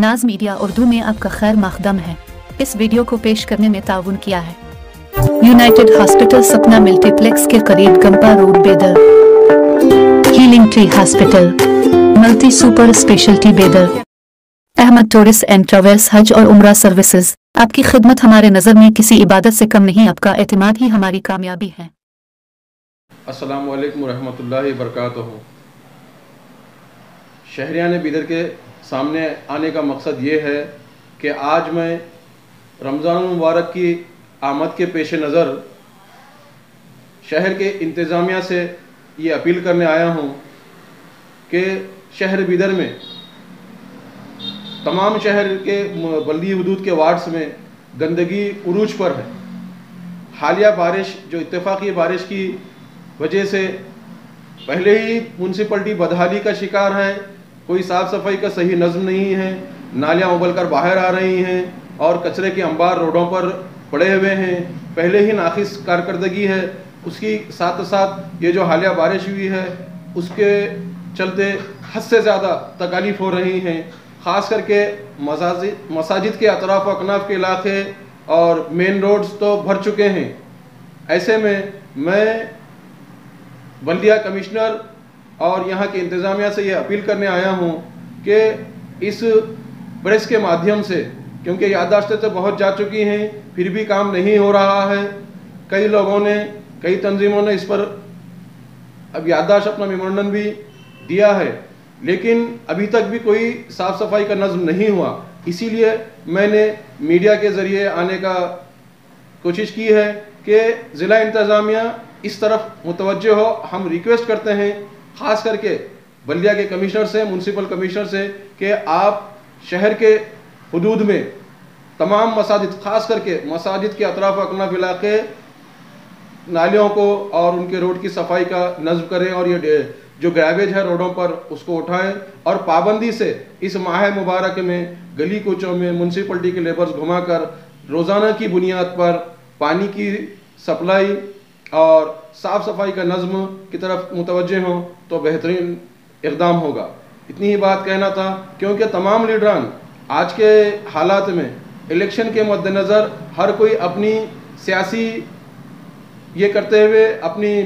नाज मीडिया उर्दू में आपका खैर मकदम है। इस वीडियो को पेश करने में ताउन किया है यूनाइटेड हॉस्पिटल सपना मल्टीप्लेक्स के करीब गंपा रोड बेदर, healing tree hospital, multi super speciality बेदर, अहमद टूरिस्ट एंड ट्रैवल्स हज और उम्रा सर्विसेज। आपकी खिदमत हमारे नज़र में किसी इबादत से कम नहीं, आपका एतमाद ही हमारी कामयाबी है। अस्सलामु अलैकुम रहमतुल्लाहि बरकातुहू। शहरियान बीदर के सामने आने का मकसद ये है कि आज मैं रमज़ान मुबारक की आमद के पेश नज़र शहर के इंतज़ामिया से ये अपील करने आया हूँ कि शहर बीदर में तमाम शहर के बल्दी हुदूद के वार्ड्स में गंदगी उरूज पर है। हालिया बारिश जो इत्तेफाकी बारिश की वजह से पहले ही म्यूनसिपलिटी बदहाली का शिकार है, कोई साफ़ सफाई का सही नज़म नहीं है, नालियाँ उबल कर बाहर आ रही हैं और कचरे के अंबार रोडों पर पड़े हुए हैं। पहले ही नाकिस कारकर्दगी है, उसकी साथ साथ ये जो हालिया बारिश हुई है उसके चलते हद से ज़्यादा तकालीफ हो रही हैं। ख़ास करके मसाजिद के अतराफ़ व अकनाफ के इलाके और मेन रोड्स तो भर चुके हैं। ऐसे में मैं बल्दिया कमिश्नर और यहाँ के इंतज़ामिया से ये अपील करने आया हूँ कि इस प्रेस के माध्यम से, क्योंकि याददाश्तें तो बहुत जा चुकी हैं फिर भी काम नहीं हो रहा है, कई लोगों ने कई तंजीमों ने इस पर अब याददाश्त अपना मेमोरेंडम भी दिया है, लेकिन अभी तक भी कोई साफ़ सफाई का नज़म नहीं हुआ। इसीलिए मैंने मीडिया के ज़रिए आने का कोशिश की है कि ज़िला इंतज़ामिया इस तरफ मुतवज्जह हो। हम रिक्वेस्ट करते हैं ख़ास करके बल्दिया के कमिश्नर से, म्यूनसिपल कमिश्नर से कि आप शहर के हुदूद में तमाम मसाजिद, ख़ास करके मसाजिद के अतराफ़ अकनाफ इलाके नालियों को और उनके रोड की सफाई का नज़्म करें और ये जो ग्रैवेज है रोडों पर उसको उठाएं और पाबंदी से इस माह मुबारक में गली कूचों में म्यूनसिपलिटी के लेबर्स घुमाकर रोज़ाना की बुनियाद पर पानी की सप्लाई और साफ़ सफाई का नज़्म की तरफ मुतवज्जह हों तो बेहतरीन इक़दाम होगा। इतनी ही बात कहना था, क्योंकि तमाम लीडरान आज के हालात में इलेक्शन के मद्देनज़र हर कोई अपनी सियासी ये करते हुए, अपनी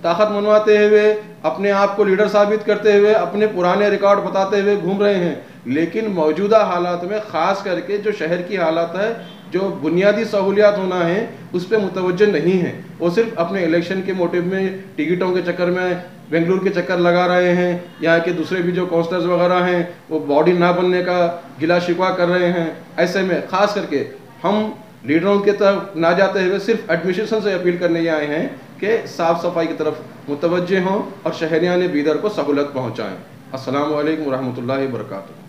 ताकत मनवाते हुए, अपने आप को लीडर साबित करते हुए, अपने पुराने रिकॉर्ड बताते हुए घूम रहे हैं, लेकिन मौजूदा हालात में ख़ास करके जो शहर की हालात है, जो बुनियादी सहूलियात होना है उस पर मुतवज्जह नहीं है। वो सिर्फ अपने इलेक्शन के मोटिव में टिकटों के चक्कर में बेंगलुरु के चक्कर लगा रहे हैं, यहाँ के दूसरे भी जो काउंसलर्स वगैरह हैं वो बॉडी ना बनने का गिला शिकवा कर रहे हैं। ऐसे में ख़ास करके हम लीडरों की तरफ ना जाते हुए सिर्फ एडमिनिस्ट्रेशन से अपील करने आए हैं कि साफ़ सफाई की तरफ मुतवज्जह हों और शहरियान बीदर को सहूलत पहुँचाएँ। अस्सलामु अलैकुम रहमतुल्लाहि व बरकातुहू।